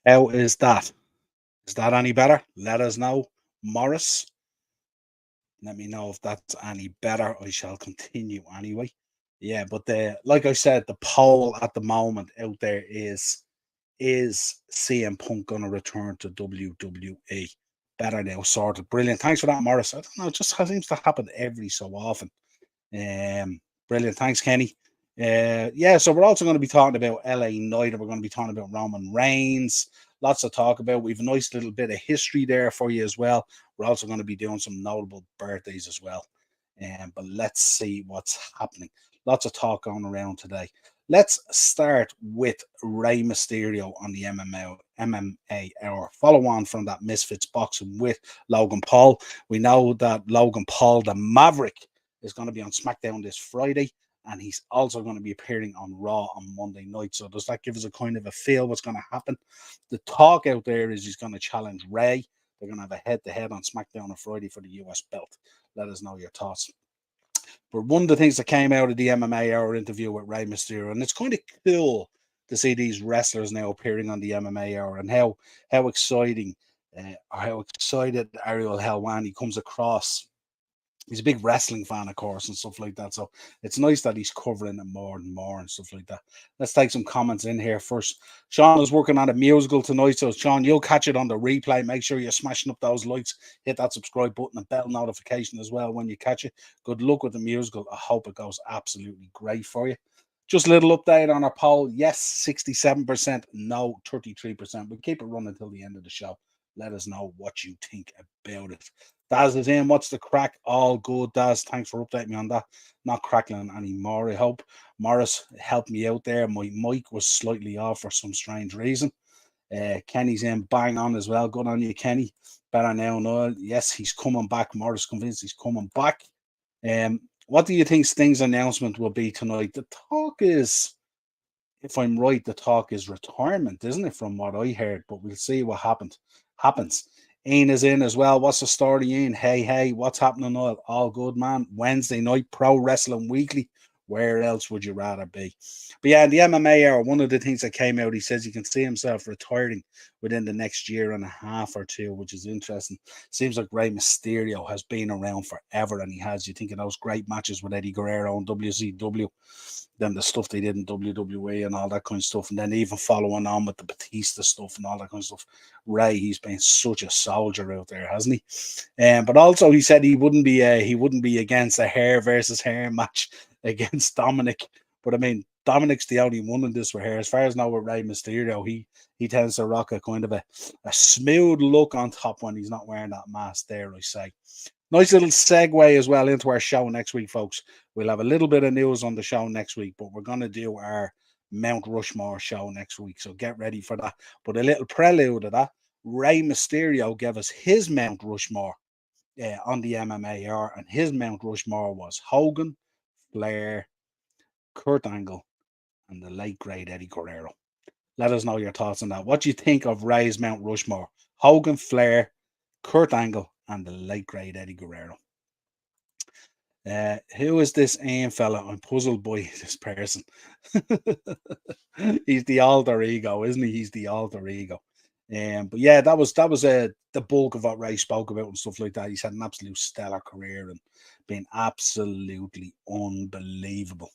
How is that? Is that any better? Let us know. Morris, let me know if that's any better. I shall continue anyway. Yeah, but like I said, the poll at the moment out there is CM Punk gonna return to WWE? Better now, sorted. Brilliant. Thanks for that, Morris. I don't know, it just seems to happen every so often. Brilliant. Thanks, Kenny. Yeah, so we're also going to be talking about LA Knight, and we're going to be talking about Roman Reigns. Lots to talk about. We've a nice little bit of history there for you as well. We're also going to be doing some notable birthdays as well. But let's see what's happening. Lots of talk going around today. Let's start with Rey Mysterio on the MMA hour. Follow on from that Misfits boxing with Logan Paul. We know that Logan Paul, the Maverick, is going to be on SmackDown this Friday, and he's also going to be appearing on Raw on Monday night. So does that give us a kind of a feel what's going to happen? The talk out there is he's going to challenge Ray. They're going to have a head-to-head on SmackDown on Friday for the US belt. Let us know your thoughts. But one of the things that came out of the MMA Hour interview with Rey Mysterio, and it's kind of cool to see these wrestlers now appearing on the MMA Hour, and how exciting or how excited Ariel Helwani comes across. He's a big wrestling fan, of course, and stuff like that. So it's nice that he's covering it more and more and stuff like that. Let's take some comments in here first. Sean is working on a musical tonight. So, Sean, you'll catch it on the replay. Make sure you're smashing up those likes. Hit that subscribe button and bell notification as well when you catch it. Good luck with the musical. I hope it goes absolutely great for you. Just a little update on our poll. Yes, 67%. No, 33%. We'll keep it running until the end of the show. Let us know what you think about it. Daz is in. What's the crack? All good, Daz. Thanks for updating me on that. Not crackling anymore, I hope. Morris helped me out there. My mic was slightly off for some strange reason. Kenny's in bang on as well. Good on you, Kenny. Better now, Niall. Yes, he's coming back. Morris convinced he's coming back. What do you think Sting's announcement will be tonight? The talk is, if I'm right, the talk is retirement, isn't it? From what I heard, but we'll see what happens. Ian is in as well. What's the story, Ian? Hey, what's happening? All good, man. Wednesday night, Pro Wrestling Weekly. Where else would you rather be? But yeah, in the MMA hour, one of the things that came out, he says he can see himself retiring within the next year and a half or two, which is interesting. Seems like Rey Mysterio has been around forever, and he has. You think of those great matches with Eddie Guerrero and WCW, then the stuff they did in WWE and all that kind of stuff, and then even following on with the Batista stuff and all that kind of stuff. Ray, he's been such a soldier out there, hasn't he? But also he said he wouldn't be against a hair versus hair match against Dominic. But I mean, Dominic's the only one in this for hair. As far as I know with Rey Mysterio, he tends to rock a kind of a smooth look on top when he's not wearing that mask there, I say. Nice little segue as well into our show next week, folks. We'll have a little bit of news on the show next week, but we're going to do our Mount Rushmore show next week, so get ready for that. But a little prelude of that, Rey Mysterio gave us his Mount Rushmore on the MMA, and his Mount Rushmore was Hogan, Flair, Kurt Angle, and the late great Eddie Guerrero. Let us know your thoughts on that. What do you think of Rey's Mount Rushmore? Hogan, Flair, Kurt Angle, and the late great Eddie Guerrero. Who is this Ian fella? I'm puzzled by this person. He's the alter ego, isn't he? He's the alter ego. But yeah, that was the bulk of what Ray spoke about and stuff like that. He's had an absolute stellar career and been absolutely unbelievable.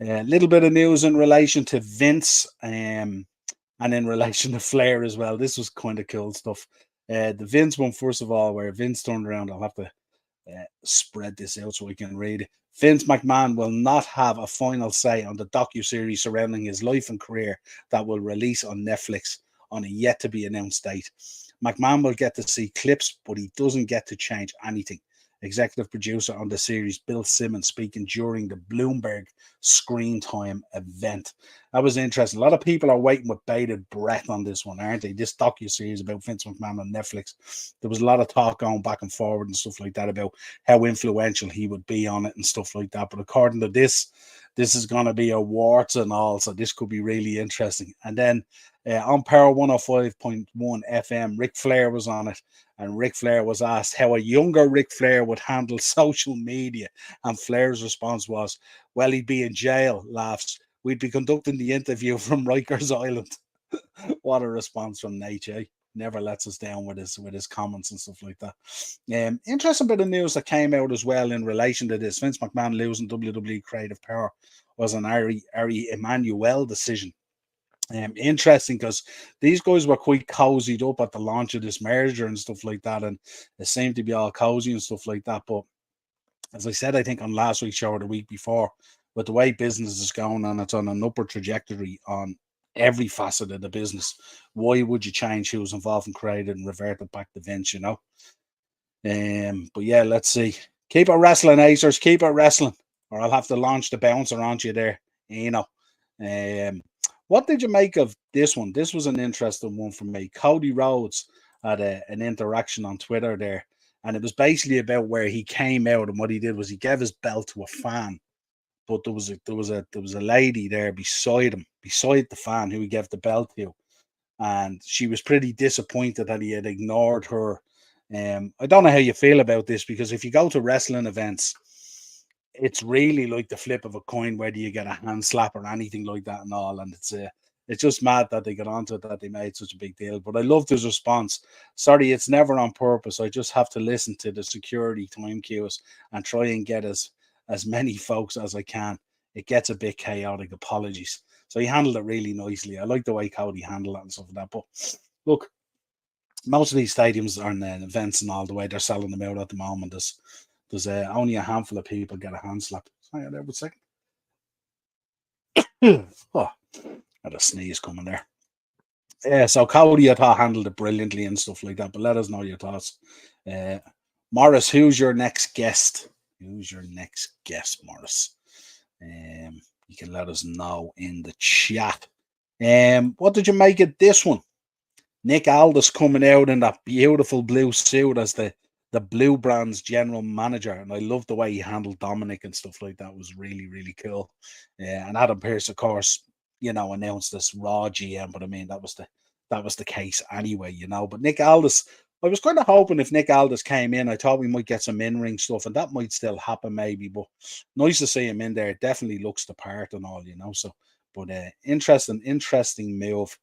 A little bit of news in relation to Vince and in relation to Flair as well. This was kind of cool stuff. The Vince one, first of all, where Vince turned around, I'll have to spread this out so we can read it. Vince McMahon will not have a final say on the docuseries surrounding his life and career that will release on Netflix on a yet-to-be-announced date. McMahon will get to see clips, but he doesn't get to change anything. Executive producer on the series, Bill Simmons, speaking during the Bloomberg Screen Time event. That was interesting. A lot of people are waiting with bated breath on this one, aren't they? This docu-series about Vince McMahon on Netflix. There was a lot of talk going back and forward and stuff like that about how influential he would be on it and stuff like that. But according to this is going to be a warts and all, so this could be really interesting. And then on Power 105.1 FM, Ric Flair was on it, and Ric Flair was asked how a younger Ric Flair would handle social media, and Flair's response was, well, he'd be in jail, laughs. We'd be conducting the interview from Rikers Island. What a response from Nate, eh? Never lets us down with his comments and stuff like that. Interesting bit of news that came out as well in relation to this. Vince McMahon losing WWE creative power was an Ari Emanuel decision. Interesting because these guys were quite cozied up at the launch of this merger and stuff like that, and it seemed to be all cozy and stuff like that. But as I said, I think on last week's show or the week before, with the way business is going and it's on an upward trajectory on every facet of the business, why would you change who was involved in creating and revert it back to Vince, you know? But yeah, let's see. Keep it wrestling, Acers. Keep it wrestling, or I'll have to launch the bouncer onto you there. You know. What did you make of this one? This was an interesting one for me. Cody Rhodes had an interaction on Twitter there, and it was basically about where he came out, and what he did was he gave his belt to a fan, but there was a lady there beside him, beside the fan who he gave the belt to, and she was pretty disappointed that he had ignored her. I don't know how you feel about this, because if you go to wrestling events, it's really like the flip of a coin whether you get a hand slap or anything like that and all. And it's just mad that they got onto it, that they made such a big deal. But I loved his response. Sorry, it's never on purpose. I just have to listen to the security time cues and try and get as many folks as I can. It gets a bit chaotic. Apologies. So he handled it really nicely. I like the way Cody handled it and stuff like that. But look, most of these stadiums are in events and all, the way they're selling them out at the moment. There's only a handful of people get a hand slap. Hang on there one second. Oh, had a sneeze coming there. Yeah, so Cody, I thought, handled it brilliantly and stuff like that. But let us know your thoughts. Morris, who's your next guest? Who's your next guest, Morris? You can let us know in the chat. What did you make of this one? Nick Aldis coming out in that beautiful blue suit as the Blue Brands general manager, and I love the way he handled Dominic and stuff like that. It was really, really cool. And Adam Pearce, of course, you know, announced this Raw GM, but I mean that was the case anyway, you know. But Nick Aldis, I was kind of hoping if Nick Aldis came in, I thought we might get some in-ring stuff, and that might still happen maybe. But nice to see him in there. It definitely looks the part and all, you know. So, but interesting move.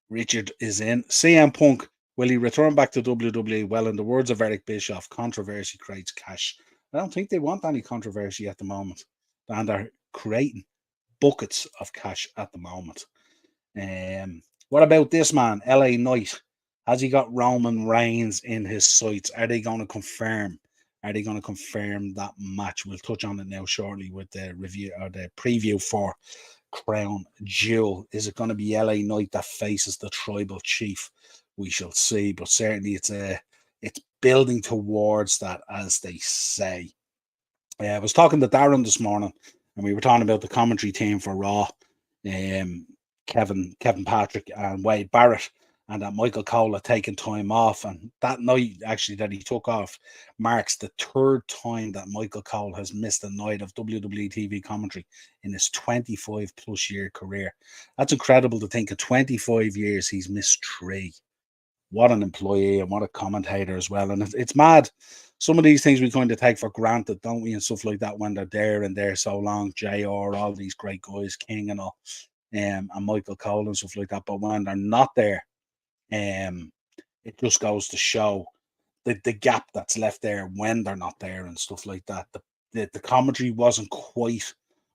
Richard is in. CM Punk, will he return back to WWE? Well, in the words of Eric Bischoff, controversy creates cash. I don't think they want any controversy at the moment. And they're creating buckets of cash at the moment. What about this man, LA Knight? Has he got Roman Reigns in his sights? Are they going to confirm? Are they going to confirm that match? We'll touch on it now shortly with the review or the preview for Crown Jewel. Is it going to be LA Knight that faces the tribal chief? We shall see, but certainly it's building towards that, as they say. I was talking to Darren this morning, and we were talking about the commentary team for Raw. Kevin Patrick and Wade Barrett, and that Michael Cole had taken time off, and that night actually that he took off marks the third time that Michael Cole has missed a night of WWE TV commentary in his 25 plus year career. That's incredible to think. In 25 years he's missed 3. What an employee and what a commentator as well. And it's mad. Some of these things we kind of take for granted, don't we, and stuff like that, when they're there and there so long. JR, all these great guys, King and all, and Michael Cole and stuff like that. But when they're not there, it just goes to show the gap that's left there when they're not there and stuff like that. The commentary wasn't quite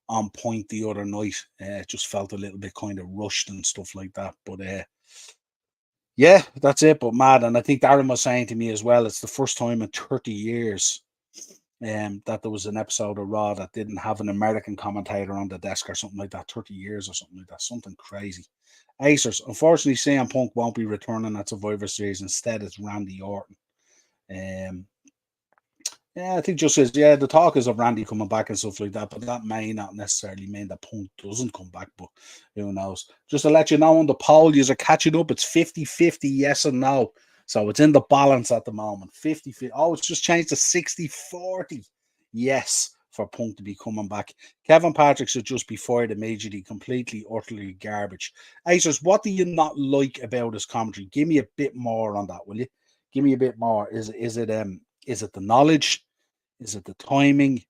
on point the other night. It just felt a little bit kind of rushed and stuff like that. But yeah, that's it. But mad. And I think Darren was saying to me as well, it's the first time in 30 years that there was an episode of Raw that didn't have an American commentator on the desk or something like that, 30 years or something like that, something crazy. Acers, unfortunately, CM Punk won't be returning at Survivor Series. Instead, it's Randy Orton. Um, yeah, I think just as the talk is of Randy coming back and stuff like that, but that may not necessarily mean that Punk doesn't come back, but who knows? Just to let you know on the poll, you're catching up. It's 50-50 yes and no. So it's in the balance at the moment. 50-50. Oh, it's just changed to 60-40 yes for Punk to be coming back. Kevin Patrick should just be fired immediately, completely, utterly garbage. Acers, what do you not like about his commentary? Give me a bit more on that, will you? Give me a bit more. Is it the knowledge? Is it the timing?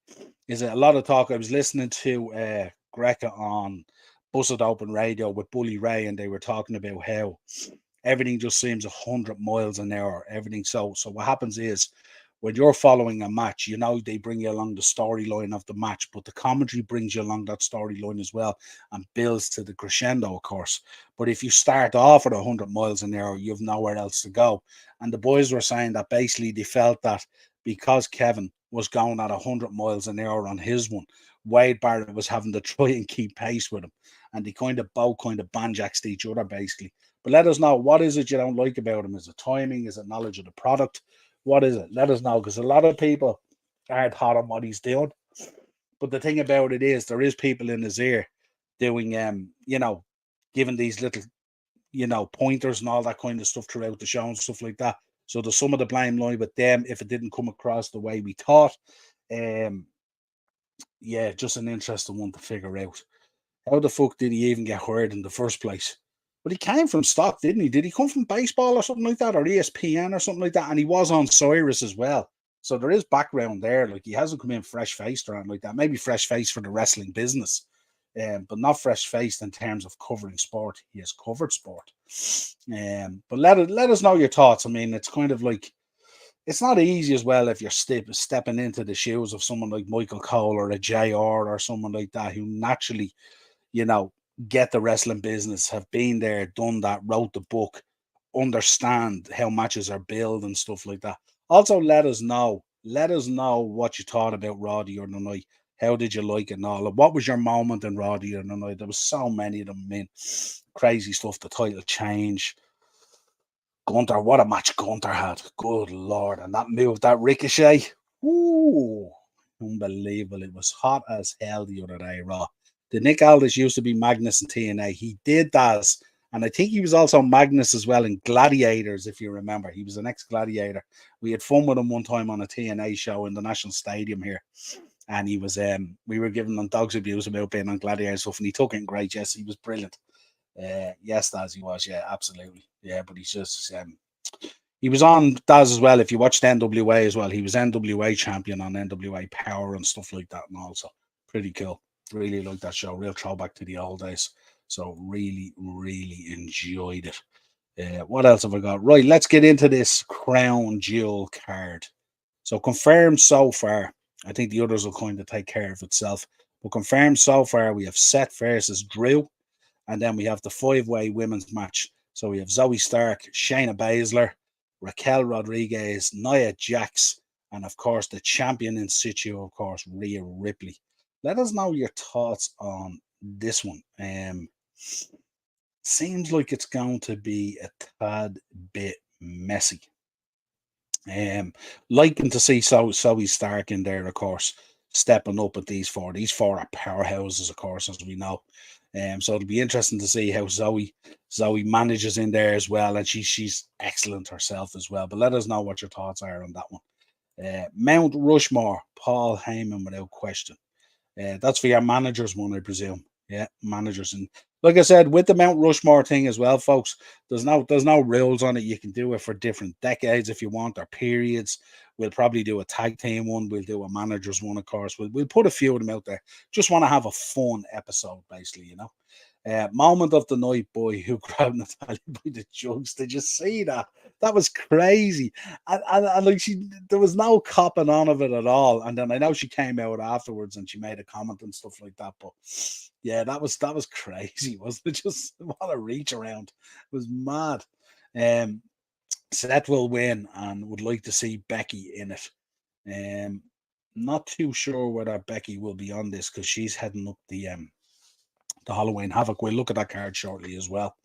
Is it a lot of talk? I was listening to Greca on Busted Open Radio with Bully Ray, and they were talking about how everything just seems 100 miles an hour. Everything. So what happens is when you're following a match, they bring you along the storyline of the match, but the commentary brings you along that storyline as well and builds to the crescendo, of course. But if you start off at 100 miles an hour, you've nowhere else to go. And the boys were saying that basically they felt that because Kevin was going at 100 miles an hour on his one, Wade Barrett was having to try and keep pace with him. And they both banjaxed each other, basically. But let us know, what is it you don't like about him? Is it timing? Is it knowledge of the product? What is it? Let us know, because a lot of people aren't hot on what he's doing. But the thing about it is, there is people in his ear doing, giving these little, pointers and all that kind of stuff throughout the show and stuff like that. So there's some of the blame lie with them if it didn't come across the way we thought. Just an interesting one to figure out. How the fuck did he even get hired in the first place? But he came from stock, didn't he? Did he come from baseball or something like that, or ESPN or something like that? And he was on Cyrus as well. So there is background there. Like, he hasn't come in fresh faced or anything like that. Maybe fresh faced for the wrestling business, but not fresh faced in terms of covering sport. He has covered sport. But let us know your thoughts. I mean, it's kind of like, it's not easy as well if you're stepping into the shoes of someone like Michael Cole or a JR or someone like that, who naturally, get the wrestling business, have been there, done that, wrote the book, understand how matches are built and stuff like that. Also, let us know what you thought about Raw the other night. How did you like it and all? What was your moment in Raw the other night? There was so many of them, crazy stuff. The title change. Gunther, what a match Gunther had. Good Lord. And that move, that ricochet. Ooh, unbelievable. It was hot as hell the other day, Raw. The Nick Aldis used to be Magnus in TNA. He did that. And I think he was also Magnus as well in Gladiators, if you remember. He was an ex-gladiator. We had fun with him one time on a TNA show in the National Stadium here. And he was, we were giving him dogs abuse about being on Gladiator stuff. And he took it in great. Yes, he was brilliant. Yes, Daz, he was. Yeah, absolutely. Yeah, but he's just, he was on Daz as well. If you watched NWA as well, he was NWA champion on NWA Power and stuff like that. And also, pretty cool. Really liked that show. Real throwback to the old days. So really, really enjoyed it. What else have I got? Right, let's get into this Crown Jewel card. So confirmed so far. I think the others will kind of take care of itself. But confirmed so far, we have Seth versus Drew. And then we have the 5-way women's match. So we have Zoe Stark, Shayna Baszler, Raquel Rodriguez, Nia Jax, and of course the champion in situ, of course, Rhea Ripley. Let us know your thoughts on this one. Seems like it's going to be a tad bit messy. Liking to see Zoe Stark in there, of course, stepping up at these four. These four are powerhouses, of course, as we know. So it'll be interesting to see how Zoe manages in there as well, and she's excellent herself as well. But let us know what your thoughts are on that one. Mount Rushmore, Paul Heyman, without question. That's for your managers one, I presume. Yeah, managers. And like I said, with the Mount Rushmore thing as well, folks, there's no rules on it. You can do it for different decades if you want, or periods. We'll probably do a tag team one. We'll do a managers one, of course. We'll put a few of them out there. Just want to have a fun episode, basically, moment of the night, boy, who grabbed Natalia by the jugs. Did you see that? That was crazy. And like, there was no copping on of it at all. And then I know she came out afterwards and she made a comment and stuff like that. But yeah, that was crazy, wasn't it? Just what a reach around. It was mad. Seth will win and would like to see Becky in it. Not too sure whether Becky will be on this because she's heading up the Halloween Havoc. We'll look at that card shortly as well.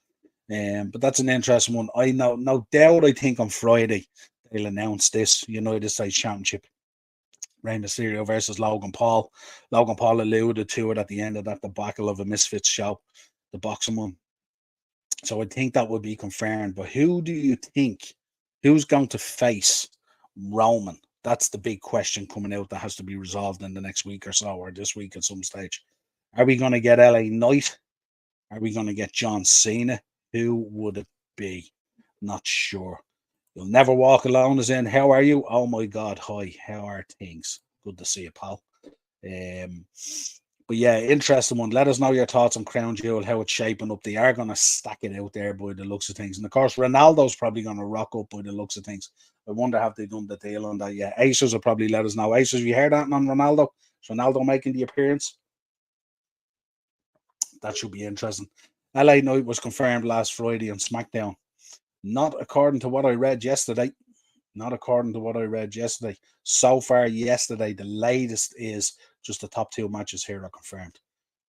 But that's an interesting one. I know, no doubt. I think on Friday they'll announce this United States Championship. Rey Mysterio versus Logan Paul. Logan Paul alluded to it at the end of that debacle of a Misfits show, the boxing one. So I think that would be confirmed. But who do you think? Who's going to face Roman? That's the big question coming out that has to be resolved in the next week or so, or this week at some stage. Are we going to get LA Knight? Are we going to get John Cena? Who would it be? Not sure. You'll never walk alone is in. How are you? Oh my God. Hi. How are things? Good to see you, pal. But yeah, interesting one. Let us know your thoughts on Crown Jewel, how it's shaping up. They are going to stack it out there by the looks of things. And of course, Ronaldo's probably going to rock up by the looks of things. I wonder have they done the deal on that yet. Acers will probably let us know. Acers, have you heard that on Ronaldo? Is Ronaldo making the appearance? That should be interesting. LA Knight was confirmed last Friday on SmackDown. Not according to what I read yesterday. Not according to what I read yesterday. So far, yesterday, the latest is just the top two matches here are confirmed.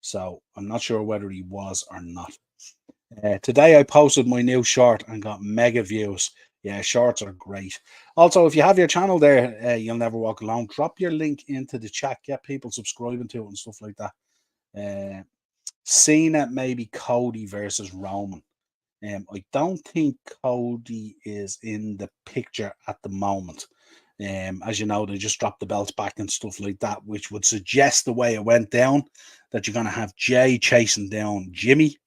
So I'm not sure whether he was or not. Today, I posted my new short and got mega views. Yeah, shorts are great. Also, if you have your channel there, You'll Never Walk Alone, drop your link into the chat. Get people subscribing to it and stuff like that. Cena, maybe Cody versus Roman. I don't think Cody is in the picture at the moment. As you know, they just dropped the belts back and stuff like that, which would suggest the way it went down that you're going to have Jay chasing down Jimmy,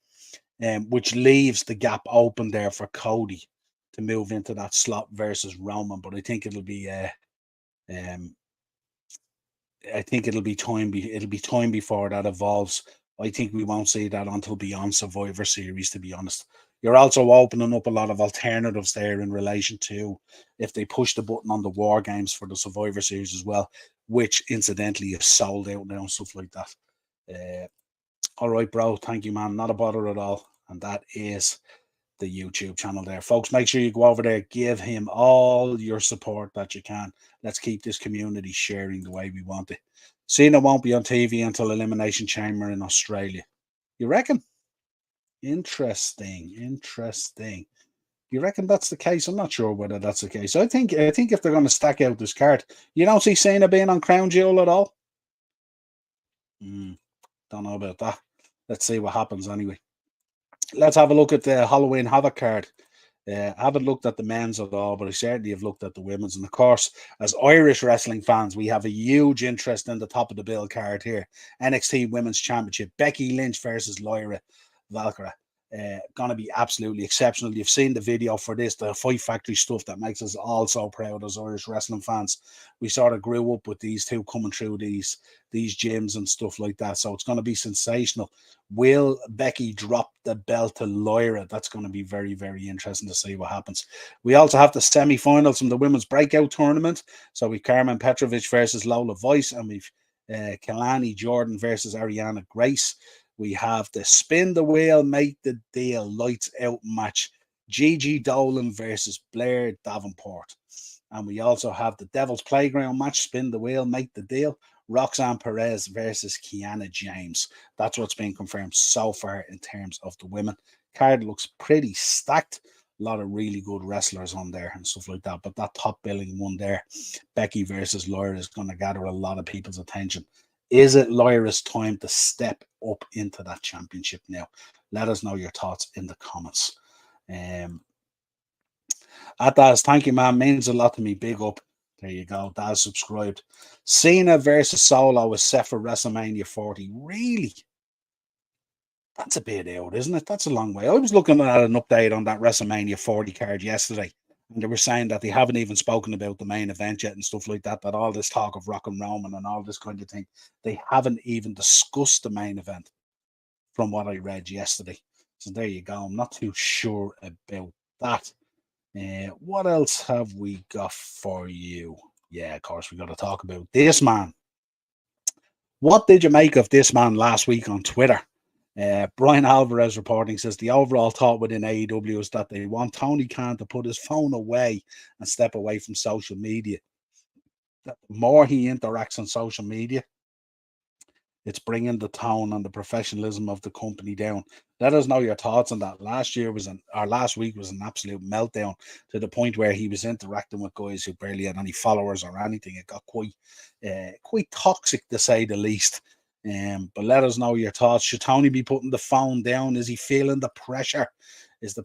which leaves the gap open there for Cody to move into that slot versus Roman. But I think it'll be I think it'll be time. It'll be time before that evolves. I think we won't see that until beyond Survivor Series, to be honest. You're also opening up a lot of alternatives there in relation to if they push the button on the War Games for the Survivor Series as well, which incidentally is sold out now and stuff like that. All right, bro. Thank you, man. Not a bother at all. And that is the YouTube channel there. Folks, make sure you go over there, give him all your support that you can. Let's keep this community sharing the way we want it. Cena won't be on TV until Elimination Chamber in Australia. You reckon? Interesting. You reckon that's the case? I'm not sure whether that's the case. I think if they're going to stack out this card, you don't see Cena being on Crown Jewel at all? Don't know about that. Let's see what happens anyway. Let's have a look at the Halloween Havoc card. I haven't looked at the men's at all, but I certainly have looked at the women's. And of course, as Irish wrestling fans, we have a huge interest in the top of the bill card here. NXT Women's Championship, Becky Lynch versus Lyra Valkyria. Going to be absolutely exceptional. You've seen the video for this, the Fight Factory stuff that makes us all so proud as Irish wrestling fans. We sort of grew up with these two coming through these gyms and stuff like that. So it's going to be sensational. Will Becky drop the belt to Lyra? That's going to be very, very interesting to see what happens. We also have the semi-finals from the Women's Breakout Tournament. So we've Carmen Petrovic versus Lola Vice, and we've Kalani Jordan versus Ariana Grace. We have the spin the wheel, make the deal, lights out match. Gigi Dolan versus Blair Davenport. And we also have the Devil's Playground match, spin the wheel, make the deal. Roxanne Perez versus Kiana James. That's what's been confirmed so far in terms of the women. Card looks pretty stacked. A lot of really good wrestlers on there and stuff like that. But that top billing one there, Becky versus Lyra, is going to gather a lot of people's attention. Is it Lyra's time to step up into that championship now? Let us know your thoughts in the comments. At Daz, thank you, man. Means a lot to me. Big up. There you go. Daz subscribed. Cena versus Solo is set for WrestleMania 40. Really? That's a bit out, isn't it? That's a long way. I was looking at an update on that WrestleMania 40 card yesterday, and they were saying that they haven't even spoken about the main event yet and stuff like that, that all this talk of Rock and Roman and all this kind of thing, they haven't even discussed the main event from what I read yesterday. So there you go. I'm not too sure about that. What else have we got for you? Yeah, of course, we got to talk about this man. What did you make of this man last week on Twitter? Brian Alvarez reporting says the overall thought within AEW is that they want Tony Khan to put his phone away and step away from social media. that the more he interacts on social media, it's bringing the tone and the professionalism of the company down. Let us know your thoughts on that. Last week was an absolute meltdown to the point where he was interacting with guys who barely had any followers or anything. It got quite toxic to say the least. But let us know your thoughts. Should Tony be putting the phone down? Is he feeling the pressure?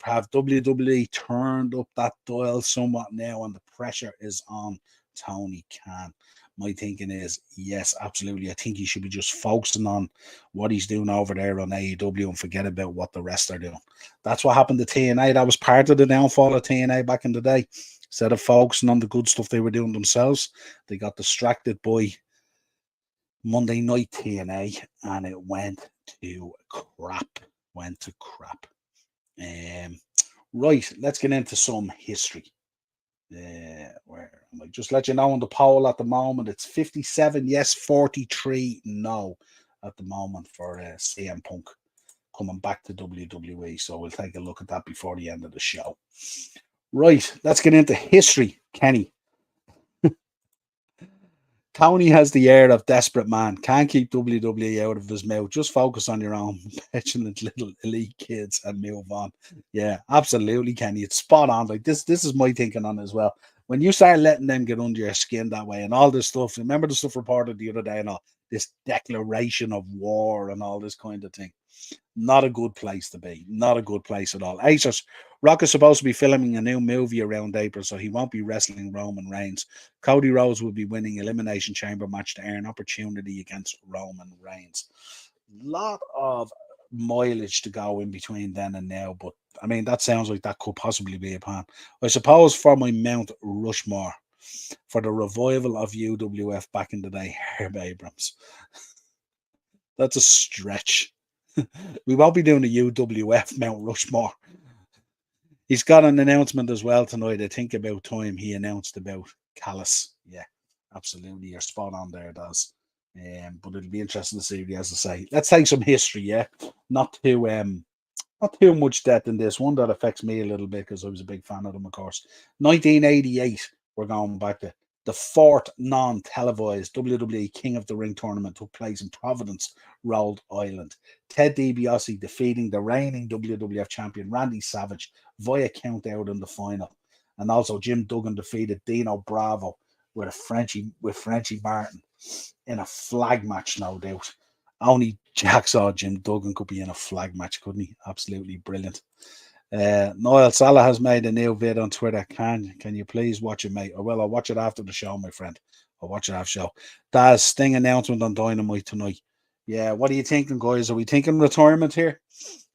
Have WWE turned up that dial somewhat now, and the pressure is on Tony Khan? My thinking is yes, absolutely. I think he should be just focusing on what he's doing over there on AEW and forget about what the rest are doing. That's what happened to TNA. That was part of the downfall of TNA back in the day. Instead of focusing on the good stuff they were doing themselves, they got distracted by Monday Night TNA, and it went to crap. Right, let's get into some history. Where am I? Just let you know on the poll at the moment, it's 57 yes, 43 no at the moment for CM Punk coming back to WWE. So we'll take a look at that before the end of the show. Right, let's get into history, Kenny. Tony has the air of desperate man. Can't keep WWE out of his mouth. Just focus on your own petulant little elite kids and move on. Yeah, absolutely, Kenny. It's spot on. Like this is my thinking on it as well. When you start letting them get under your skin that way and all this stuff, remember the stuff reported the other day and all this declaration of war and all this kind of thing. Not a good place to be. Not a good place at all. Acers, Rock is supposed to be filming a new movie around April, so he won't be wrestling Roman Reigns. Cody Rhodes will be winning Elimination Chamber match to earn opportunity against Roman Reigns. Lot of mileage to go in between then and now, but I mean, that sounds like that could possibly be a plan. I suppose for my Mount Rushmore, for the revival of UWF back in the day, Herb Abrams. That's a stretch. We won't be doing the UWF Mount Rushmore. He's got an announcement as well tonight. I think about time he announced about Callis. Yeah, absolutely. You're spot on there, Daz. But it'll be interesting to see what he has to say. Let's take some history, yeah. Not too much depth in this one that affects me a little bit because I was a big fan of them, of course. 1988, we're going back to the fourth non-televised WWE King of the Ring tournament took place in Providence, Rhode Island. Ted DiBiase defeating the reigning WWF champion Randy Savage via countout in the final. And also Jim Duggan defeated Dino Bravo with Frenchie Martin in a flag match, no doubt. Only Jack saw Jim Duggan could be in a flag match, couldn't he? Absolutely brilliant. Niall Salah has made a new vid on Twitter. Can you please watch it, mate? I'll watch it after the show, my friend. I'll watch it after the show. Daz, Sting announcement on Dynamite tonight. Yeah, what are you thinking, guys? Are we thinking retirement here?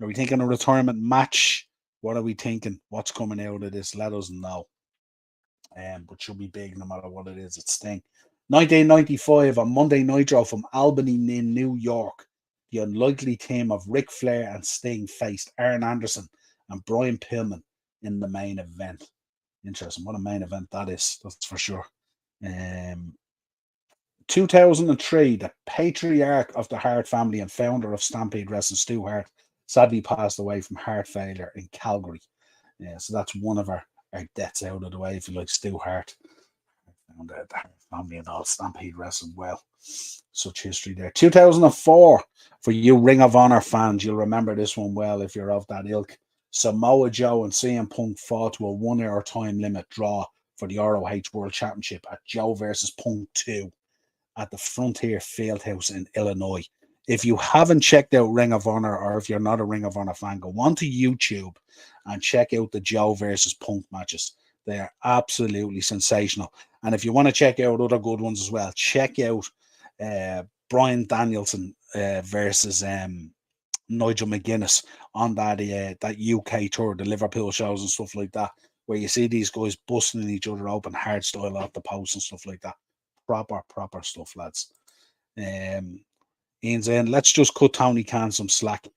Are we thinking a retirement match? What are we thinking? What's coming out of this? Let us know. But should be big no matter what it is. It's Sting. 1995 on Monday Nitro from Albany in New York. The unlikely team of Ric Flair and Sting faced Arn Anderson and Brian Pillman in the main event. Interesting. What a main event that is. That's for sure. 2003, the patriarch of the Hart family and founder of Stampede Wrestling, Stu Hart, sadly passed away from heart failure in Calgary. Yeah, so that's one of our deaths out of the way, if you like, Stu Hart. And the Hart family and all, Stampede Wrestling. Well, such history there. 2004, for you Ring of Honor fans, you'll remember this one well if you're of that ilk. Samoa Joe and CM Punk fought to a 1 hour time limit draw for the ROH World Championship at Joe versus Punk 2 at the Frontier Fieldhouse in Illinois. If you haven't checked out Ring of Honor, or if you're not a Ring of Honor fan, go onto YouTube and check out the Joe versus Punk matches. They are absolutely sensational. And if you want to check out other good ones as well, check out Bryan Danielson versus Nigel McGuinness on that UK tour, the Liverpool shows and stuff like that, where you see these guys busting each other open hard style off the post and stuff like that. Proper stuff, lads. Ian's in. Let's just cut Tony Khan some slack.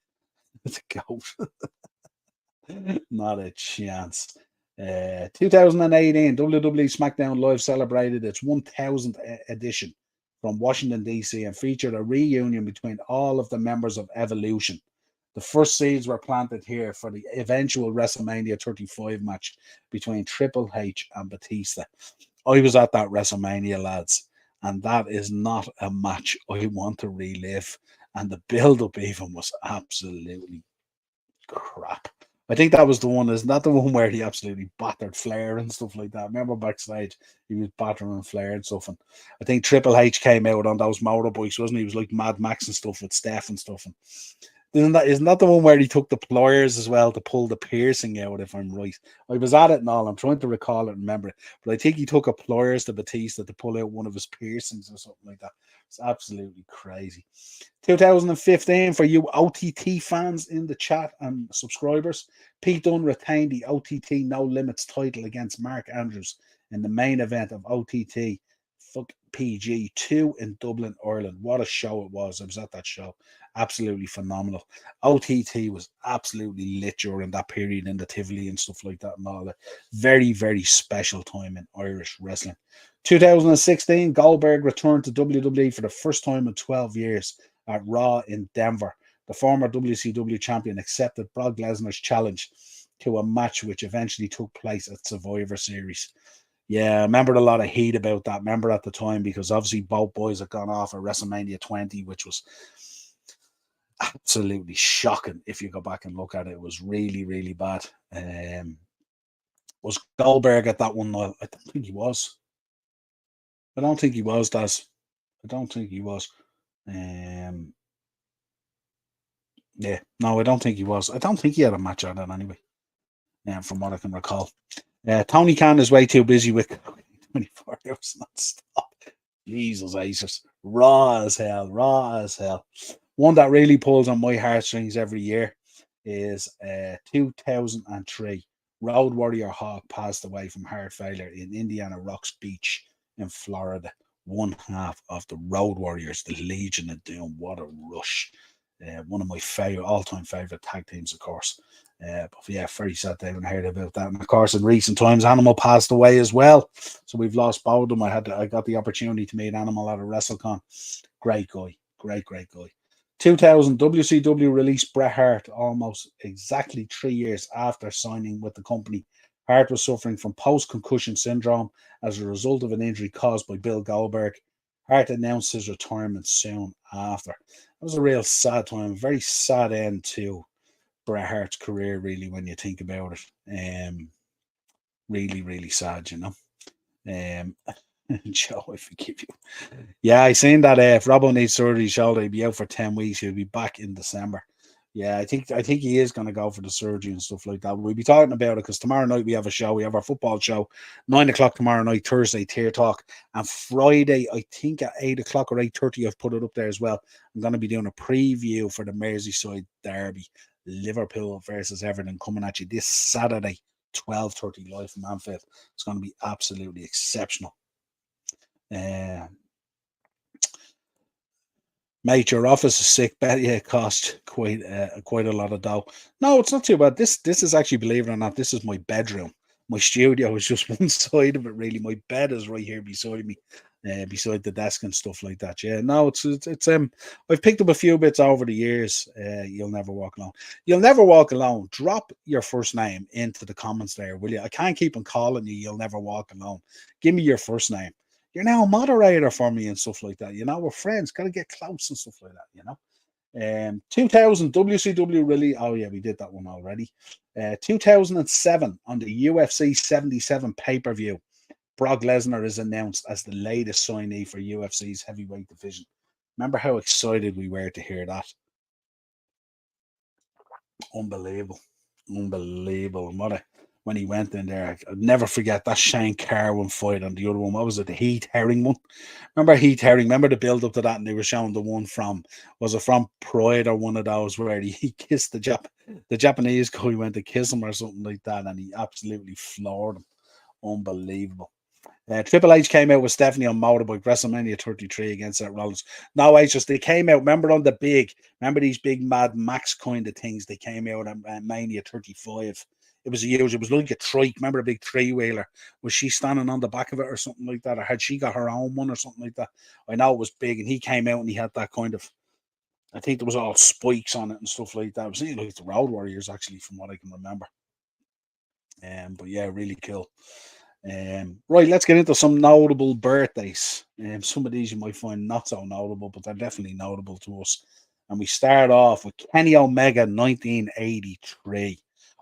Let's go. Not a chance. 2018, WWE SmackDown Live celebrated its 1000th edition from Washington, D.C. and featured a reunion between all of the members of Evolution. The first seeds were planted here for the eventual WrestleMania 35 match between Triple H and Batista. I was at that WrestleMania, lads, and that is not a match I want to relive. And the build up even was absolutely crap. I think that was the one. Isn't that the one where he absolutely battered Flair and stuff like that? I remember backstage he was battering Flair and stuff. And I think Triple H came out on those motorbikes, wasn't he? He was like Mad Max and stuff with Steph and stuff. And isn't that the one where he took the pliers as well to pull the piercing out? If I'm right, I was at it and all. I'm trying to recall it and remember it, but I think he took a pliers to Batista to pull out one of his piercings or something like that. It's absolutely crazy. 2015 for you OTT fans in the chat and subscribers. Pete Dunne retained the OTT No Limits title against Mark Andrews in the main event of OTT Fuck PG2 in Dublin, Ireland. What a show it was. I was at that show. Absolutely phenomenal. OTT was absolutely lit during that period in the Tivoli and stuff like that and all that. Very, very special time in Irish wrestling. 2016, Goldberg returned to WWE for the first time in 12 years at Raw in Denver. The former WCW champion accepted Brock Lesnar's challenge to a match which eventually took place at Survivor Series. Yeah, I remember a lot of heat about that. Remember at the time because obviously both boys had gone off at WrestleMania 20, which was absolutely shocking. If you go back and look at it, it was really, really bad. Was Goldberg at that one? I don't think he was. I don't think he was, Daz. I don't think he was. Yeah, no, I don't think he was. I don't think he had a match on it anyway. From what I can recall. Tony Khan is way too busy with 24 hours non-stop. Jesus, Aces. Raw as hell. Raw as hell. One that really pulls on my heartstrings every year is 2003. Road Warrior Hawk passed away from heart failure in Indiana Rocks Beach in Florida. One half of the Road Warriors, the Legion of Doom. What a rush. One of my all-time favorite tag teams, of course. But yeah, very sad day when I heard about that. And of course, in recent times, Animal passed away as well. So we've lost both of them. I got the opportunity to meet Animal at a WrestleCon. Great guy. Great guy. 2000, WCW released Bret Hart almost exactly 3 years after signing with the company. Hart was suffering from post-concussion syndrome as a result of an injury caused by Bill Goldberg. Hart announced his retirement soon after. It was a real sad time, very sad end to Bret Hart's career, really, when you think about it. Really, really sad, you know. Joe, I forgive you. Yeah, I seen that if Robbo needs surgery shoulder, he'll be out for 10 weeks. He'll be back in December. Yeah, I think he is going to go for the surgery and stuff like that. We'll be talking about it because tomorrow night we have a show. We have our football show, 9 o'clock tomorrow night, Thursday, Tier Talk. And Friday, I think at 8 o'clock or 8:30, I've put it up there as well. I'm going to be doing a preview for the Merseyside Derby, Liverpool versus Everton, coming at you this Saturday, 12:30 live from Anfield. It's going to be absolutely exceptional. Mate, your office is sick. Bet you it cost quite a lot of dough. No, it's not too bad. This is actually, believe it or not, this is my bedroom. My studio is just one side of it. Really, my bed is right here beside me, beside the desk and stuff like that. Yeah, no, it's I've picked up a few bits over the years. You'll never walk alone. You'll never walk alone. Drop your first name into the comments there, will you? I can't keep on calling you. You'll never walk alone. Give me your first name. You're now a moderator for me and stuff like that. You know, we're friends. Got to get close and stuff like that. You know. 2000 WCW really. Oh yeah, we did that one already. 2007 on the UFC 77 pay-per-view, Brock Lesnar is announced as the latest signee for UFC's heavyweight division. Remember how excited we were to hear that? Unbelievable. And when he went in there, I'd never forget that Shane Carwin fight on the other one. What was it? The Heath Herring one. Remember Heath Herring? Remember the build up to that? And they were showing the one from, was it from Pride or one of those where he kissed the Japanese guy, went to kiss him or something like that, and he absolutely floored him. Unbelievable. Triple H came out with Stephanie on motorbike WrestleMania 33 against Seth Rollins. No, H just they came out. Remember these big Mad Max kind of things? They came out on Mania 35. It was huge. It was like a trike. Remember a big three-wheeler? Was she standing on the back of it or something like that? Or had she got her own one or something like that? I know it was big, and he came out and he had that kind of, I think there was all spikes on it and stuff like that. It was like the Road Warriors, actually, from what I can remember. But yeah, really cool. Right, let's get into some notable birthdays. Some of these you might find not so notable, but they're definitely notable to us. And we start off with Kenny Omega, 1983.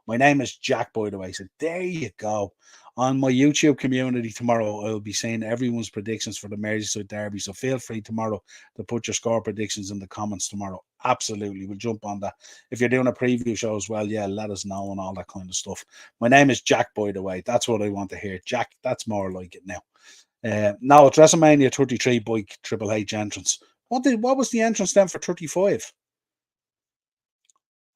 My name is Jack, by the way. So there you go. On my YouTube community tomorrow, I'll be saying everyone's predictions for the Merseyside Derby. So feel free tomorrow to put your score predictions in the comments tomorrow. Absolutely. We'll jump on that. If you're doing a preview show as well, yeah, let us know and all that kind of stuff. My name is Jack, by the way. That's what I want to hear. Jack, that's more like it now. Now it's WrestleMania 33 bike Triple H entrance. What was the entrance then for 35?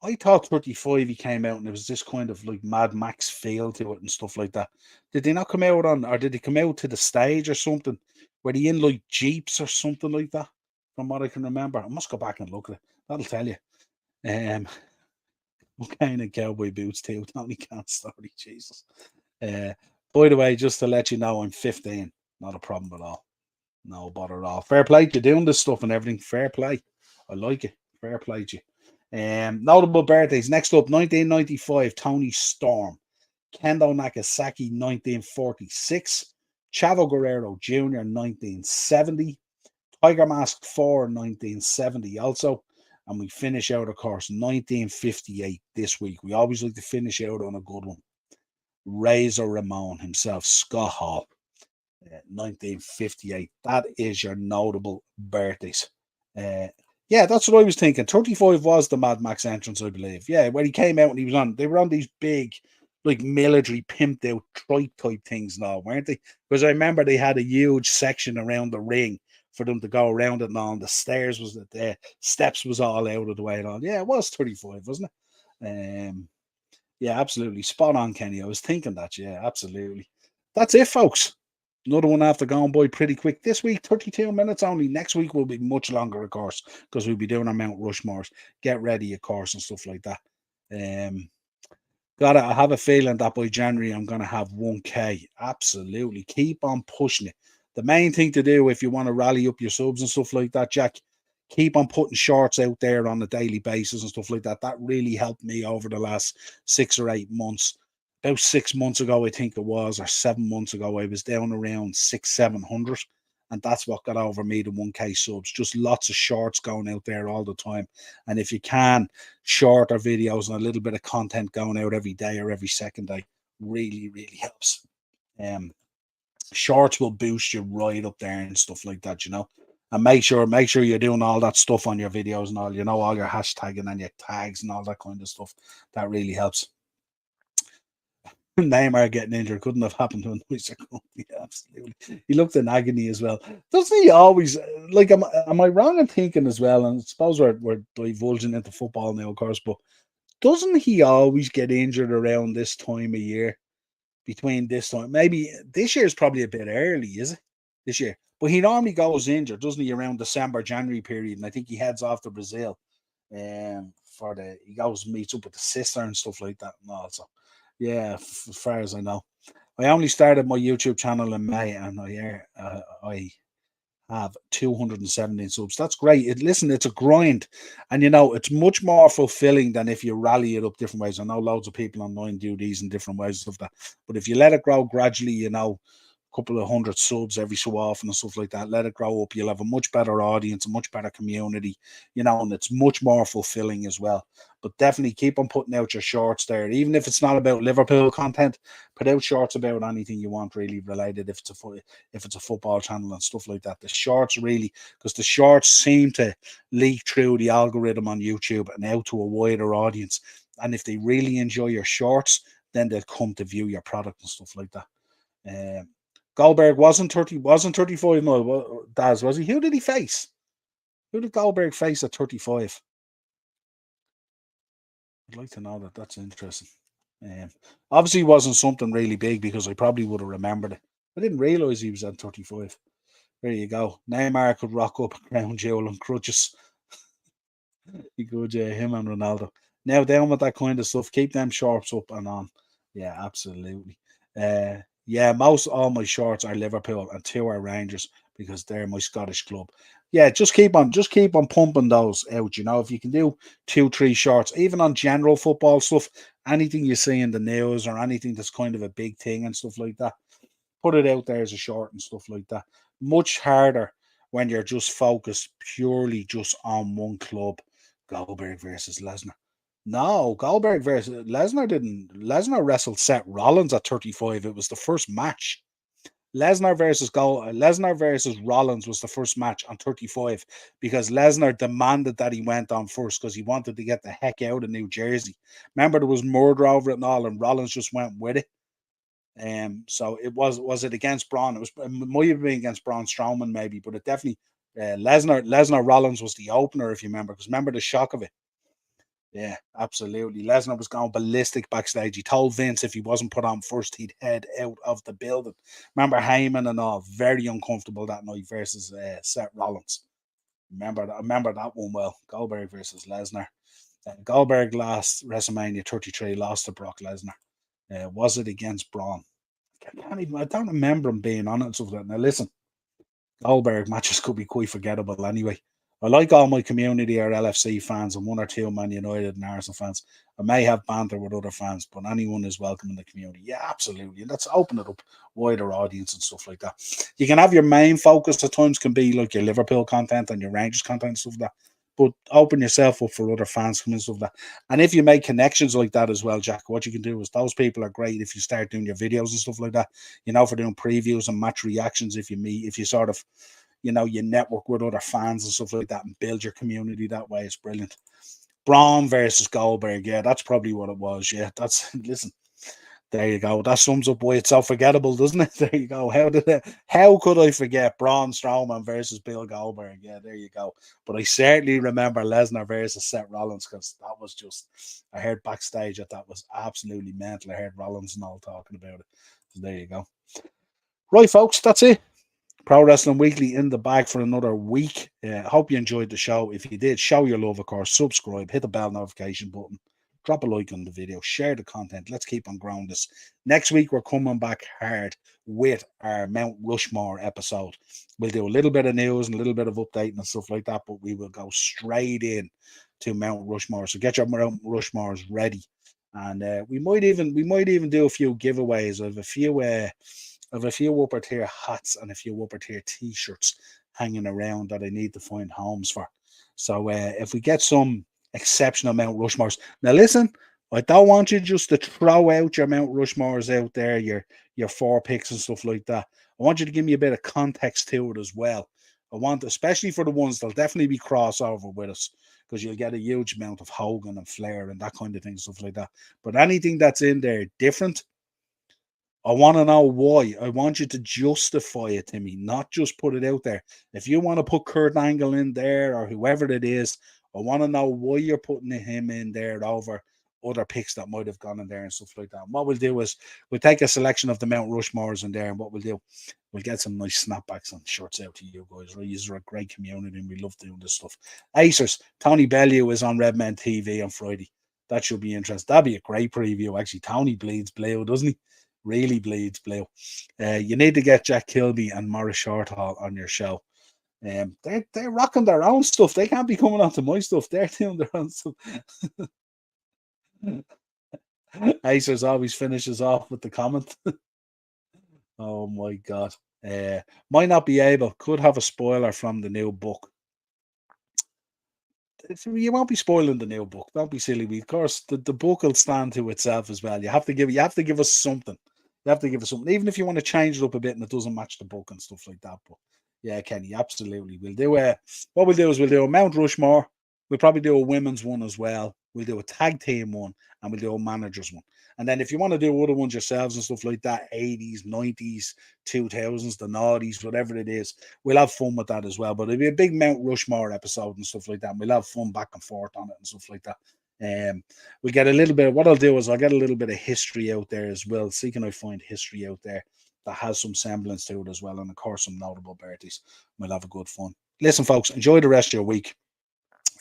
I thought 35 he came out and it was this kind of like Mad Max feel to it and stuff like that. Did they not come out on, or did they come out to the stage or something? Were they in like Jeeps or something like that? From what I can remember. I must go back and look at it. That'll tell you. Um, kind of cowboy boots too. Tony Khan story, Jesus. Uh, by the way, just to let you know, I'm 15. Not a problem at all. No bother at all. Fair play to doing this stuff and everything. Fair play. I like it. Fair play to you. Notable birthdays. Next up, 1995, Tony Storm. Kendo Nagasaki, 1946. Chavo Guerrero Jr., 1970. Tiger Mask 4, 1970 also. And we finish out, of course, 1958 this week. We always like to finish out on a good one. Razor Ramon himself, Scott Hall, 1958. That is your notable birthdays. Yeah, that's what I was thinking. 35 was the Mad Max entrance, I believe. Yeah, when he came out and he was on, they were on these big, like military pimped out trike type things now, weren't they? Because I remember they had a huge section around the ring for them to go around it and all. And the stairs was the steps was all out of the way and all. Yeah, it was 35, wasn't it? Yeah, absolutely. Spot on, Kenny. I was thinking that. Yeah, absolutely. That's it, folks. Another one after going by pretty quick. This week, 32 minutes only. Next week will be much longer, of course, because we'll be doing our Mount Rushmores. Get ready, of course, and stuff like that. I have a feeling that by January I'm gonna have 1K. Absolutely. Keep on pushing it. The main thing to do if you want to rally up your subs and stuff like that, Jack, keep on putting shorts out there on a daily basis and stuff like that. That really helped me over the last 6 or 8 months. About 6 months ago, I think it was, or 7 months ago, I was down around 700. And that's what got over me to 1K subs. Just lots of shorts going out there all the time. And if you can, shorter videos and a little bit of content going out every day or every second day really, really helps. Shorts will boost you right up there and stuff like that, you know. And make sure you're doing all that stuff on your videos and all, you know, all your hashtagging and your tags and all that kind of stuff. That really helps. Neymar getting injured couldn't have happened to a nicer company. Absolutely. He looked in agony as well. Doesn't he always, like, am I wrong in thinking as well? And I suppose we're divulging into football now, of course, but doesn't he always get injured around this time of year? Between this time, maybe this year is probably a bit early, is it? This year, but he normally goes injured, doesn't he, around December, January period? And I think he heads off to Brazil, for he goes meets up with the sister and stuff like that. And also, yeah, as far as I know, I only started my YouTube channel in May, and I have 217 subs. That's great. Listen, it's a grind, and you know it's much more fulfilling than if you rally it up different ways. I know loads of people online do these in different ways and stuff like that, but if you let it grow gradually, you know, couple of hundred subs every so often and stuff like that. Let it grow up. You'll have a much better audience, a much better community, you know, and it's much more fulfilling as well. But definitely keep on putting out your shorts there, even if it's not about Liverpool content. Put out shorts about anything you want really related. If it's a football channel and stuff like that, the shorts really, because the shorts seem to leak through the algorithm on YouTube and out to a wider audience. And if they really enjoy your shorts, then they'll come to view your product and stuff like that. Um, Goldberg wasn't 35 mil. Daz, was he? Who did he face? Who did Goldberg face at 35? I'd like to know that. That's interesting. Obviously, it wasn't something really big because I probably would have remembered it. I didn't realize he was at 35. There you go. Neymar could rock up a crown jewel and crutches. He could, yeah, him and Ronaldo. Now down with that kind of stuff. Keep them shorts up and on. Yeah, absolutely. Yeah, most all my shorts are Liverpool and two are Rangers because they're my Scottish club. Yeah, just keep on pumping those out. You know, if you can do 2, 3 shorts, even on general football stuff, anything you see in the news or anything that's kind of a big thing and stuff like that. put it out there as a short and stuff like that. Much harder when you're just focused purely just on one club. Goldberg versus Lesnar. No, Goldberg versus Lesnar didn't. Lesnar wrestled Seth Rollins at 35. It was the first match. Lesnar versus Rollins was the first match on 35 because Lesnar demanded that he went on first because he wanted to get the heck out of New Jersey. Remember, there was murder over it and all, and Rollins just went with it. So it was it against Braun? It might have been against Braun Strowman maybe, but it definitely Lesnar Rollins was the opener if you remember. Because remember the shock of it. Yeah, absolutely. Lesnar was going ballistic backstage. He told Vince if he wasn't put on first, he'd head out of the building. Remember Heyman and all, very uncomfortable that night versus Seth Rollins. Remember that one well. Goldberg versus Lesnar. Goldberg lost WrestleMania 33, lost to Brock Lesnar. Was it against Braun? I don't remember him being on it and stuff like that. Now listen, Goldberg matches could be quite forgettable anyway. I like all my community are LFC fans and one or two Man United and Arsenal fans. I may have banter with other fans, but anyone is welcome in the community. Yeah, absolutely. And let's open it up wider audience and stuff like that. You can have your main focus at times can be like your Liverpool content and your Rangers content and stuff like that. But open yourself up for other fans coming and stuff like that. And if you make connections like that as well, Jack, what you can do is those people are great if you start doing your videos and stuff like that. For doing previews and match reactions. If you sort of you network with other fans and stuff like that and build your community that way. It's brilliant. Braun versus Goldberg. Yeah, that's probably what it was. Yeah, listen, there you go. That sums up why it's so forgettable, doesn't it? There you go. How could I forget Braun Strowman versus Bill Goldberg? Yeah, there you go. But I certainly remember Lesnar versus Seth Rollins because that was just, I heard backstage that was absolutely mental. I heard Rollins and all talking about it. So there you go. Right, folks, that's it. Pro Wrestling Weekly in the bag for another week. Hope you enjoyed the show. If you did, show your love, of course. Subscribe, hit the bell notification button, drop a like on the video, share the content. Let's keep on growing this. Next week, we're coming back hard with our Mount Rushmore episode. We'll do a little bit of news and a little bit of updating and stuff like that, but we will go straight in to Mount Rushmore. So get your Mount Rushmores ready. And we might even do a few giveaways. I have a few upper tier hats and a few upper tier t-shirts hanging around that I need to find homes for. So if we get some exceptional Mount Rushmores. Now listen, I don't want you just to throw out your Mount Rushmores out there, your 4 picks and stuff like that. I want you to give me a bit of context to it as well. I want, especially for the ones that'll definitely be crossover with us, because you'll get a huge amount of Hogan and Flair and that kind of thing, stuff like that. But anything that's in there different, I want to know why. I want you to justify it to me, not just put it out there. If you want to put Kurt Angle in there or whoever it is, I want to know why you're putting him in there over other picks that might have gone in there and stuff like that. And what we'll do is we'll take a selection of the Mount Rushmores in there, and what we'll do, we'll get some nice snapbacks and shirts out to you guys. Right? You're a great community, and we love doing this stuff. Acers, Tony Bellew is on Redmen TV on Friday. That should be interesting. That'd be a great preview, actually. Tony bleeds blue, doesn't he? Really bleeds blue. You need to get Jack Kilby and Morris Shorthall on your show. They're rocking their own stuff. They can't be coming on to my stuff. They're doing their own stuff. Acers always finishes off with the comment. Oh my God. Might not be able. Could have a spoiler from the new book. You won't be spoiling the new book. Don't be silly. Of course, the book will stand to itself as well. You have to give us something. You have to give us something, even if you want to change it up a bit and it doesn't match the book and stuff like that. But yeah, Kenny, absolutely. We'll do what we'll do is we'll do a Mount Rushmore. We'll probably do a women's one as well. We'll do a tag team one and we'll do a managers one. And then if you want to do other ones yourselves and stuff like that, 80s, 90s, 2000s, the noughties, whatever it is, we'll have fun with that as well. But it'll be a big Mount Rushmore episode and stuff like that. And we'll have fun back and forth on it and stuff like that. We get a little bit. What I'll do is I'll get a little bit of history out there as well. See, can I find history out there that has some semblance to it as well, and of course some notable birthdays. We'll have a good fun. Listen, folks, enjoy the rest of your week.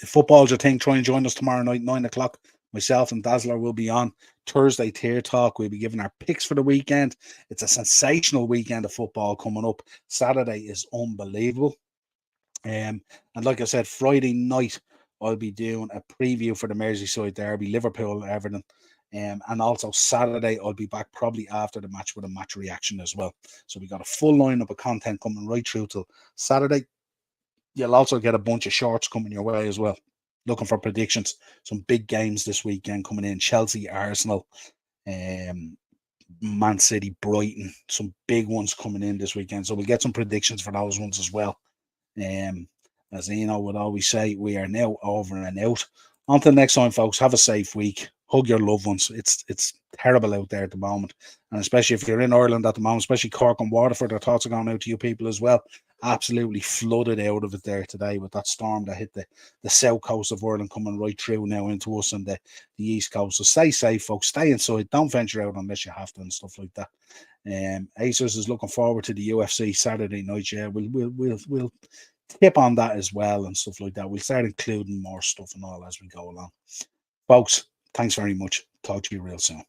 If football's your thing, try and join us tomorrow night, 9 o'clock. Myself and Dazzler will be on. Thursday Tier Talk. We'll be giving our picks for the weekend. It's a sensational weekend of football coming up. Saturday is unbelievable. And like I said, Friday night I'll be doing a preview for the Merseyside derby, Liverpool Everton. And also Saturday, I'll be back probably after the match with a match reaction as well. So we got a full lineup of content coming right through till Saturday. You'll also get a bunch of shorts coming your way as well. Looking for predictions. Some big games this weekend coming in. Chelsea, Arsenal, Man City, Brighton. Some big ones coming in this weekend. So we'll get some predictions for those ones as well. As Eno would always say, we are now over and out. Until next time, folks, have a safe week. Hug your loved ones. It's terrible out there at the moment. And especially if you're in Ireland at the moment, especially Cork and Waterford, our thoughts are going out to you people as well. Absolutely flooded out of it there today with that storm that hit the south coast of Ireland coming right through now into us and the east coast. So stay safe, folks. Stay inside. Don't venture out unless you have to and stuff like that. Acers is looking forward to the UFC Saturday night. Yeah, we'll tip on that as well and stuff like that. We'll start including more stuff and all as we go along. Folks, thanks very much. Talk to you real soon.